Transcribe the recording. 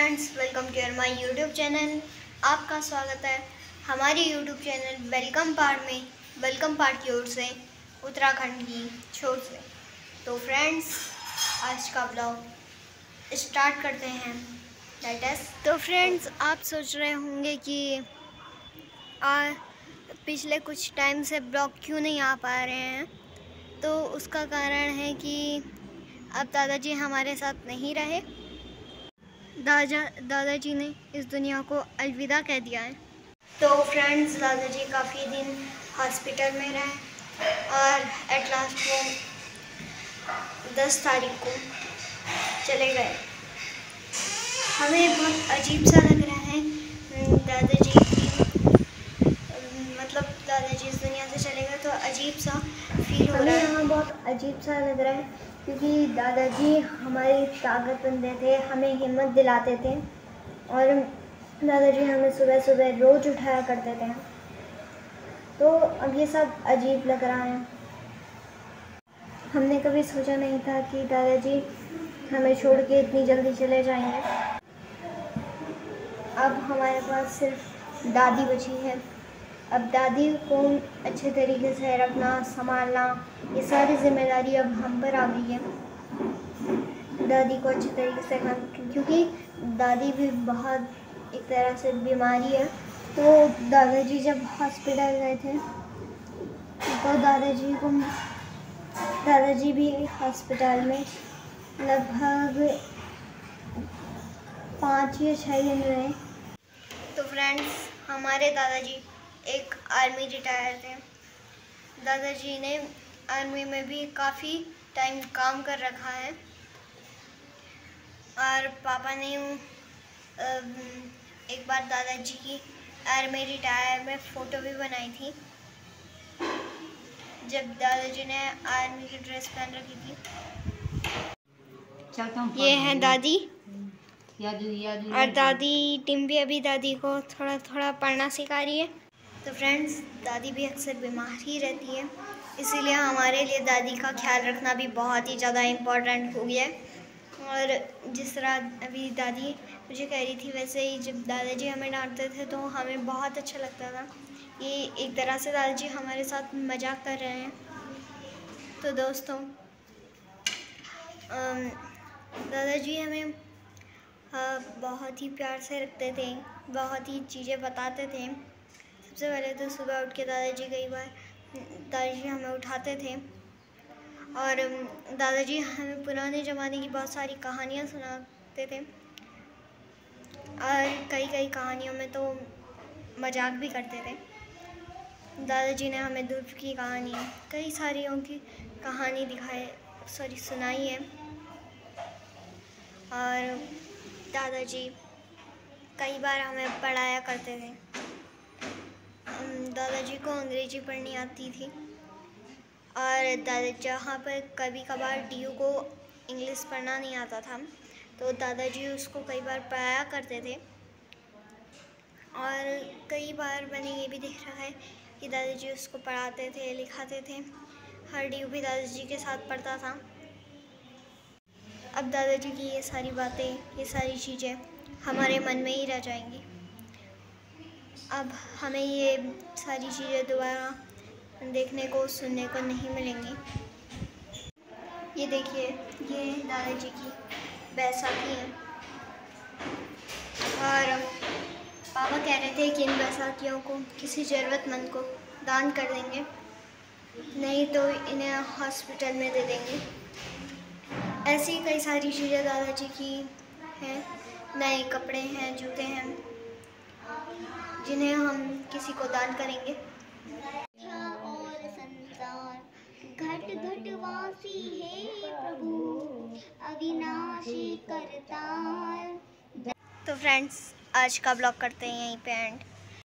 Friends, welcome to my YouTube channel. आपका स्वागत है हमारे यूट्यूब चैनल वेलकम पार्ट की ओर से, उत्तराखंड की छोर से। तो फ्रेंड्स, आज का ब्लॉग स्टार्ट करते हैं। तो फ्रेंड्स, आप सोच रहे होंगे कि पिछले कुछ टाइम से ब्लॉग क्यों नहीं आ पा रहे हैं। तो उसका कारण है कि अब दादाजी हमारे साथ नहीं रहे। दादाजी ने इस दुनिया को अलविदा कह दिया है। तो फ्रेंड्स, दादाजी काफ़ी दिन हॉस्पिटल में रहे और एट लास्ट वो 10 तारीख को चले गए। हमें बहुत अजीब सा लग रहा है दादाजी दादाजी इस दुनिया से चले गए तो अजीब सा फील हो रहा है। हमें बहुत अजीब सा लग रहा है क्योंकि दादाजी हमारी ताकत बनते थे, हमें हिम्मत दिलाते थे और दादाजी हमें सुबह सुबह रोज़ उठाया करते थे। तो अब ये सब अजीब लग रहा है। हमने कभी सोचा नहीं था कि दादाजी हमें छोड़ के इतनी जल्दी चले जाएंगे। अब हमारे पास सिर्फ दादी बची है। अब दादी को अच्छे तरीके से रखना, संभालना, ये सारी जिम्मेदारी अब हम पर आ गई है। दादी को अच्छे तरीके से क्योंकि दादी भी बहुत एक तरह से बीमारी है। तो दादाजी जब हॉस्पिटल गए थे तो दादाजी भी हॉस्पिटल में लगभग 5 या 6 दिन रहे। तो फ्रेंड्स, हमारे दादाजी एक आर्मी रिटायर थे। दादाजी ने आर्मी में भी काफ़ी टाइम काम कर रखा है और पापा ने एक बार दादाजी की आर्मी रिटायर में फ़ोटो भी बनाई थी जब दादाजी ने आर्मी की ड्रेस पहन रखी थी। ये है दादी और दादी टीम भी अभी दादी को थोड़ा थोड़ा पढ़ना सिखा रही है। तो फ्रेंड्स, दादी भी अक्सर बीमार ही रहती है, इसीलिए हमारे लिए दादी का ख्याल रखना भी बहुत ही ज़्यादा इम्पोर्टेंट हो गया है। और जिस तरह अभी दादी मुझे कह रही थी, वैसे ही जब दादाजी हमें डांटते थे तो हमें बहुत अच्छा लगता था। ये एक तरह से दादाजी हमारे साथ मजाक कर रहे हैं। तो दोस्तों, दादाजी हमें बहुत ही प्यार से रखते थे, बहुत ही चीज़ें बताते थे। सबसे पहले तो सुबह उठ के दादाजी हमें उठाते थे और दादाजी हमें पुराने ज़माने की बहुत सारी कहानियाँ सुनाते थे और कई कहानियों में तो मजाक भी करते थे। दादाजी ने हमें दुर्ग की कहानी, कई सारियों की कहानी सुनाई है। और दादाजी कई बार हमें पढ़ाया करते थे। दादाजी को अंग्रेजी पढ़नी आती थी और जहाँ पर कभी कभार डीयू को इंग्लिश पढ़ना नहीं आता था तो दादाजी उसको कई बार पढ़ाया करते थे। और कई बार मैंने ये भी देखा है कि दादाजी उसको पढ़ाते थे, लिखाते थे। हर डीयू भी दादाजी के साथ पढ़ता था। अब दादाजी की ये सारी बातें, ये सारी चीज़ें हमारे मन में ही रह जाएंगी। अब हमें ये सारी चीज़ें दोबारा देखने को, सुनने को नहीं मिलेंगी। ये देखिए, ये दादाजी की बैसाखी है और पापा कह रहे थे कि इन बैसाखियों को किसी ज़रूरतमंद को दान कर देंगे, नहीं तो इन्हें हॉस्पिटल में दे देंगे। ऐसी कई सारी चीज़ें दादाजी की हैं। नए कपड़े हैं, जूते हैं, जिन्हें हम किसी को दान करेंगे। और संसार घट घट वासी है प्रभु, अविनाशी करतार। तो फ्रेंड्स, आज का ब्लॉग करते हैं यहीं पे एंड।